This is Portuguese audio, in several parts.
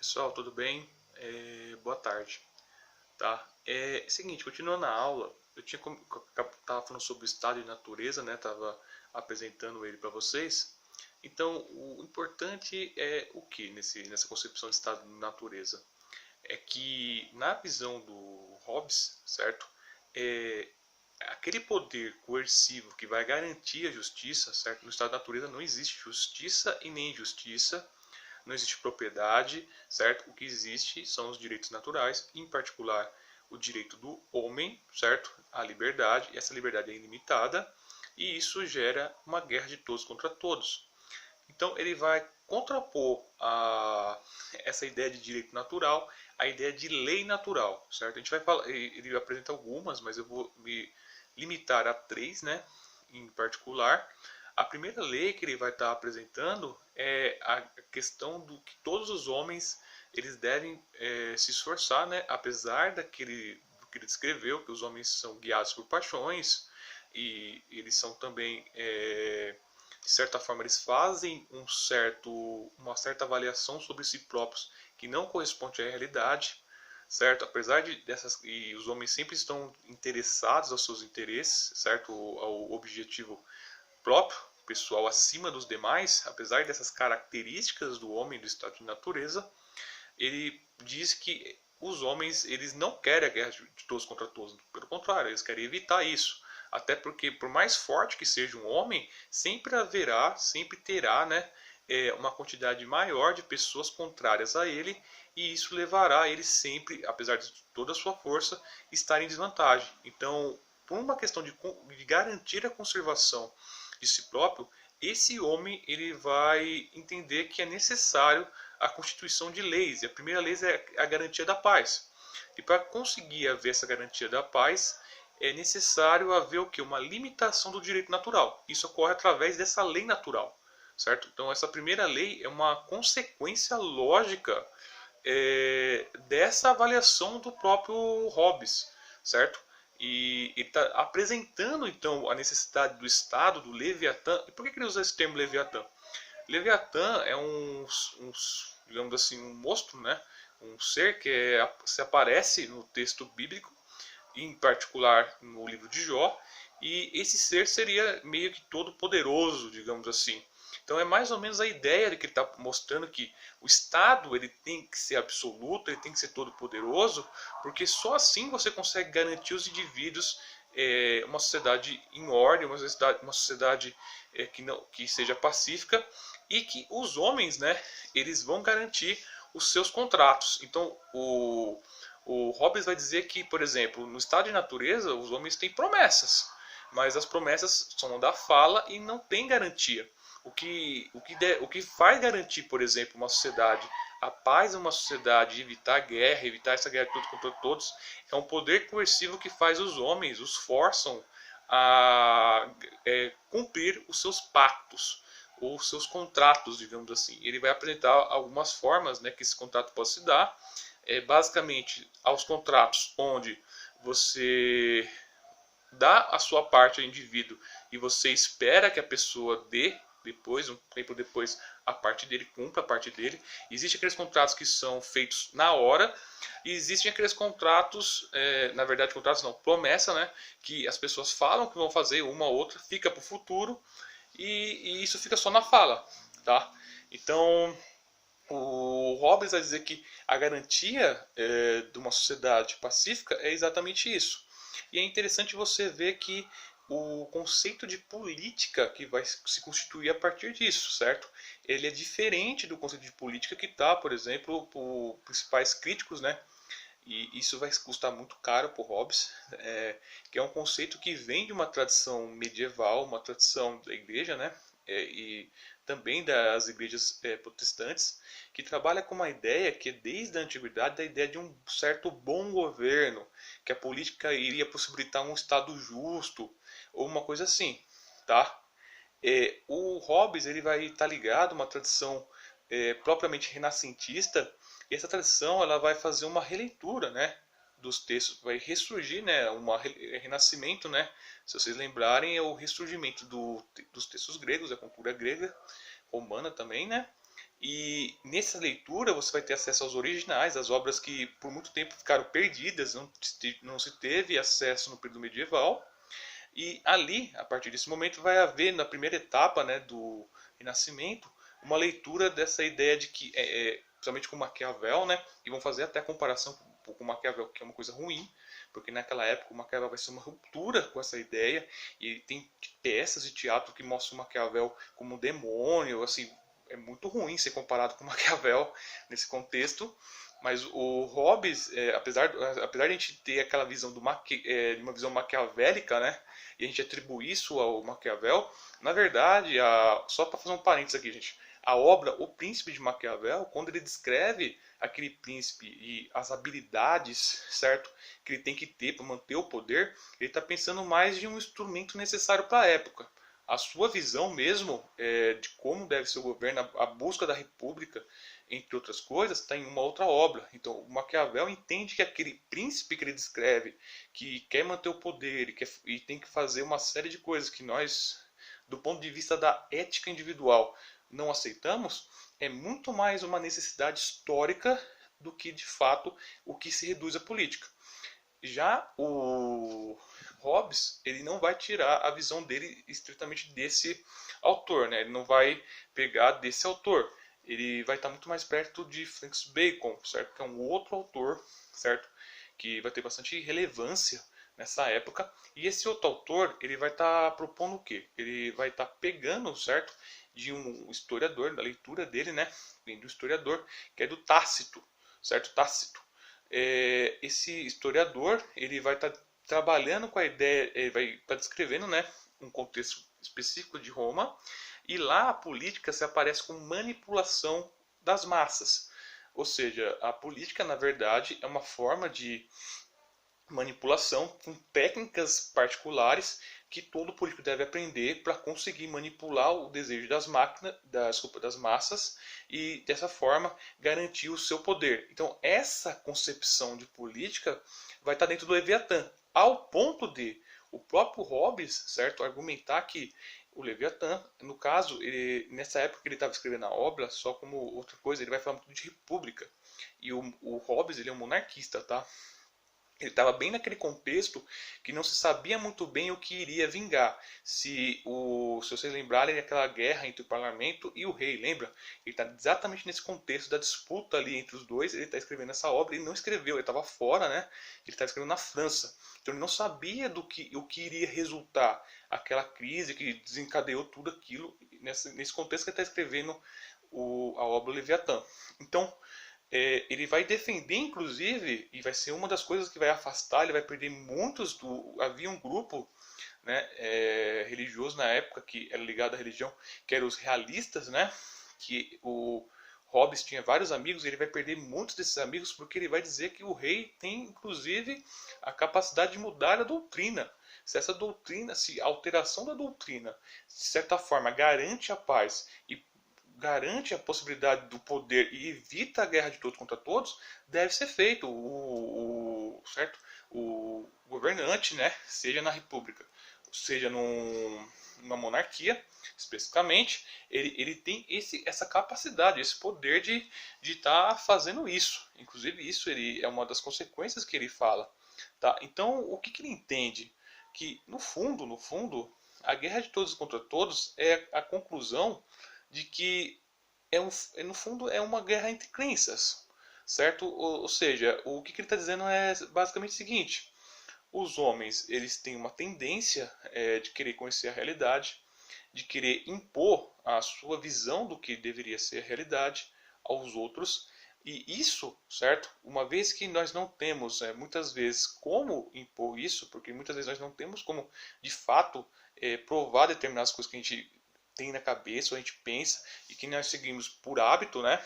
Pessoal, tudo bem? Boa tarde. Tá? Seguinte, continuando a aula, tava falando sobre o estado de natureza, né? Tava apresentando ele para vocês. Então, o importante é o que nessa concepção de estado de natureza? É que na visão do Hobbes, certo? É, aquele poder coercivo que vai garantir a justiça, certo? No estado de natureza não existe justiça e nem injustiça, não existe propriedade, certo? O que existe são os direitos naturais, em particular o direito do homem, certo? A liberdade, e essa liberdade é ilimitada, e isso gera uma guerra de todos contra todos. Então ele vai contrapor essa ideia de direito natural à ideia de lei natural, certo? A gente vai falar, ele apresenta algumas, mas eu vou me limitar a três, né? Em particular, a primeira lei que ele vai estar apresentando é a questão do que todos os homens eles devem se esforçar, né? Apesar do que ele descreveu, que os homens são guiados por paixões e eles são também de certa forma eles fazem uma certa avaliação sobre si próprios que não corresponde à realidade, certo? Apesar dessas e os homens sempre estão interessados aos seus interesses, certo? Ao objetivo próprio, pessoal acima dos demais, apesar dessas características do homem do estado de natureza, ele diz que os homens eles não querem a guerra de todos contra todos, pelo contrário, eles querem evitar isso. Até porque, por mais forte que seja um homem, sempre haverá, sempre terá, né, uma quantidade maior de pessoas contrárias a ele, e isso levará ele sempre, apesar de toda a sua força, estar em desvantagem. Então, por uma questão de garantir a conservação de si próprio, esse homem ele vai entender que é necessário a constituição de leis. E a primeira lei é a garantia da paz. E para conseguir haver essa garantia da paz, é necessário haver o que? Uma limitação do direito natural. Isso ocorre através dessa lei natural, certo? Então essa primeira lei é uma consequência lógica dessa avaliação do próprio Hobbes, certo? E ele está apresentando então a necessidade do Estado, do Leviatã. E por que ele usa esse termo Leviatã? Leviatã é digamos assim, um monstro, né? Um ser que se aparece no texto bíblico, em particular no livro de Jó, e esse ser seria meio que todo poderoso, digamos assim. Então é mais ou menos a ideia de que ele está mostrando que o Estado ele tem que ser absoluto, ele tem que ser todo poderoso, porque só assim você consegue garantir os indivíduos uma sociedade em ordem, uma sociedade que seja pacífica e que os homens, né, eles vão garantir os seus contratos. Então o Hobbes vai dizer que, por exemplo, no estado de natureza os homens têm promessas, mas as promessas são da fala e não tem garantia. O que faz garantir, por exemplo, uma sociedade, a paz em uma sociedade, evitar guerra, evitar essa guerra de todos contra todos, é um poder coercivo que faz os homens, os forçam a cumprir os seus pactos ou seus contratos, digamos assim. Ele vai apresentar algumas formas, né, que esse contrato pode se dar, basicamente aos contratos onde você dá a sua parte ao indivíduo e você espera que a pessoa dê depois, um tempo depois, a parte dele, cumpra a parte dele. Existem aqueles contratos que são feitos na hora e existem aqueles contratos, na verdade contratos não, promessa, né, que as pessoas falam que vão fazer uma ou outra, fica para o futuro e isso fica só na fala, tá? Então o Hobbes vai dizer que a garantia de uma sociedade pacífica é exatamente isso. E é interessante você ver que o conceito de política que vai se constituir a partir disso, certo? Ele é diferente do conceito de política que está, por exemplo, por principais críticos, né? E isso vai custar muito caro para o Hobbes, que é um conceito que vem de uma tradição medieval, uma tradição da igreja, né? E também das igrejas protestantes, que trabalha com uma ideia que desde a antiguidade a ideia de um certo bom governo, que a política iria possibilitar um estado justo ou uma coisa assim, tá? O Hobbes ele vai estar ligado a uma tradição propriamente renascentista, e essa tradição ela vai fazer uma releitura, né, dos textos, vai ressurgir, né, renascimento, né, se vocês lembrarem, é o ressurgimento dos textos gregos, da cultura grega, romana também, né, E nessa leitura você vai ter acesso aos originais, às obras que por muito tempo ficaram perdidas, não se teve acesso no período medieval. E ali, a partir desse momento, vai haver, na primeira etapa, né, do Renascimento, uma leitura dessa ideia de que, principalmente com Maquiavel, né, e vão fazer até a comparação com Maquiavel, que é uma coisa ruim, porque naquela época o Maquiavel vai ser uma ruptura com essa ideia, e tem peças de teatro que mostram o Maquiavel como um demônio, assim, é muito ruim ser comparado com Maquiavel nesse contexto. Mas o Hobbes, apesar de a gente ter aquela visão de uma visão maquiavélica, né, e a gente atribui isso ao Maquiavel, na verdade, só para fazer um parênteses aqui, gente, a obra O Príncipe de Maquiavel, quando ele descreve aquele príncipe e as habilidades, certo, que ele tem que ter para manter o poder, ele está pensando mais de um instrumento necessário para a época. A sua visão mesmo de como deve ser o governo, a busca da república, entre outras coisas, está em uma outra obra. Então, o Maquiavel entende que aquele príncipe que ele descreve, que quer manter o poder e tem que fazer uma série de coisas que nós, do ponto de vista da ética individual, não aceitamos, é muito mais uma necessidade histórica do que, de fato, o que se reduz à política. Já o Hobbes, ele não vai tirar a visão dele estritamente desse autor, né? Ele não vai pegar desse autor. Ele vai estar muito mais perto de Francis Bacon, certo? Que é um outro autor, certo? Que vai ter bastante relevância nessa época. E esse outro autor, ele vai estar propondo o quê? Ele vai estar pegando, certo? De um historiador, da leitura dele, né? Vem do historiador, que é do Tácito, certo? Tácito. Esse historiador, ele vai estar trabalhando com a ideia, ele vai estar descrevendo, né, um contexto específico de Roma, e lá a política se aparece com manipulação das massas. Ou seja, a política, na verdade, é uma forma de manipulação com técnicas particulares que todo político deve aprender para conseguir manipular o desejo das massas e dessa forma garantir o seu poder. Então essa concepção de política vai estar dentro do Leviatã, ao ponto de o próprio Hobbes, certo, argumentar que o Leviatã, no caso, nessa época que ele estava escrevendo a obra, só como outra coisa, ele vai falar muito de república. E o Hobbes, ele é um monarquista, tá? Ele estava bem naquele contexto que não se sabia muito bem o que iria vingar. Se vocês lembrarem daquela guerra entre o parlamento e o rei, lembra? Ele está exatamente nesse contexto da disputa ali entre os dois. Ele está escrevendo essa obra e não escreveu, ele estava fora, né? Ele estava escrevendo na França. Então ele não sabia o que iria resultar aquela crise que desencadeou tudo aquilo nesse contexto que ele está escrevendo a obra Leviatã. Então, ele vai defender, inclusive, e vai ser uma das coisas que vai afastar, ele vai perder muitos havia um grupo, né, religioso na época que era ligado à religião, que eram os realistas, né, que o Hobbes tinha vários amigos, e ele vai perder muitos desses amigos porque ele vai dizer que o rei tem, inclusive, a capacidade de mudar a doutrina. Se essa doutrina, se a alteração da doutrina, de certa forma, garante a paz e garante a possibilidade do poder e evita a guerra de todos contra todos, deve ser feito. Certo? O governante, né, seja na república, seja numa monarquia, especificamente, ele tem essa capacidade, esse poder de estar fazendo isso. Inclusive, isso é uma das consequências que ele fala. Tá? Então, o que ele entende? Que, no fundo, a guerra de todos contra todos é a conclusão de que no fundo é uma guerra entre crenças, certo? Ou seja, o que ele está dizendo é basicamente o seguinte: os homens eles têm uma tendência de querer conhecer a realidade, de querer impor a sua visão do que deveria ser a realidade aos outros. E isso, certo? Uma vez que nós não temos muitas vezes como impor isso, porque muitas vezes nós não temos como de fato provar determinadas coisas que a gente tem na cabeça, ou a gente pensa, e que nós seguimos por hábito, né?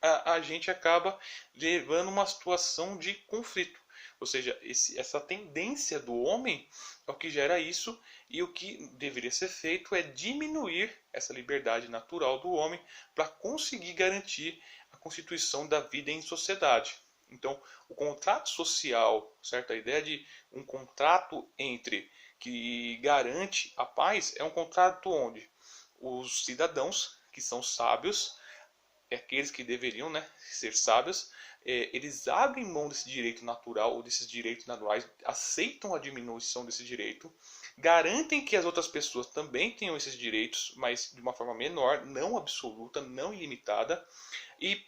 A gente acaba levando uma situação de conflito. Ou seja, essa tendência do homem é o que gera isso, e o que deveria ser feito é diminuir essa liberdade natural do homem para conseguir garantir a constituição da vida em sociedade. Então, o contrato social, certo? A ideia de um contrato que garante a paz é um contrato onde os cidadãos que são sábios aqueles que deveriam, né, ser sábios, eles abrem mão desse direito natural ou desses direitos naturais, aceitam a diminuição desse direito, garantem que as outras pessoas também tenham esses direitos, mas de uma forma menor, não absoluta, não ilimitada, e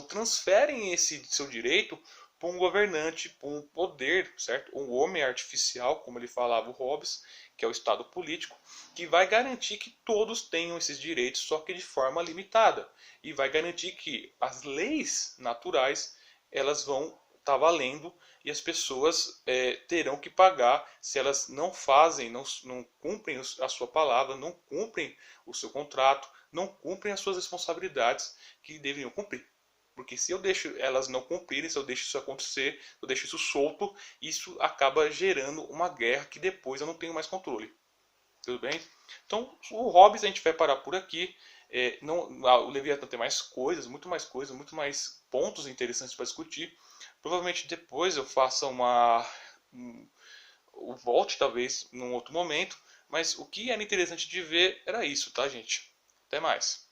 transferem esse seu direito para um governante, para um poder, certo? Um homem artificial, como ele falava o Hobbes, que é o Estado político, que vai garantir que todos tenham esses direitos, só que de forma limitada. E vai garantir que as leis naturais elas vão estar valendo e as pessoas terão que pagar se elas não fazem, não cumprem a sua palavra, não cumprem o seu contrato, não cumprem as suas responsabilidades que deveriam cumprir. Porque se eu deixo elas não cumprirem, se eu deixo isso acontecer, se eu deixo isso solto, isso acaba gerando uma guerra que depois eu não tenho mais controle. Tudo bem? Então, o Hobbes a gente vai parar por aqui. O Leviatã tem mais coisas, muito mais pontos interessantes para discutir. Provavelmente depois eu faça volte talvez num outro momento. Mas o que era interessante de ver era isso, tá, gente? Até mais.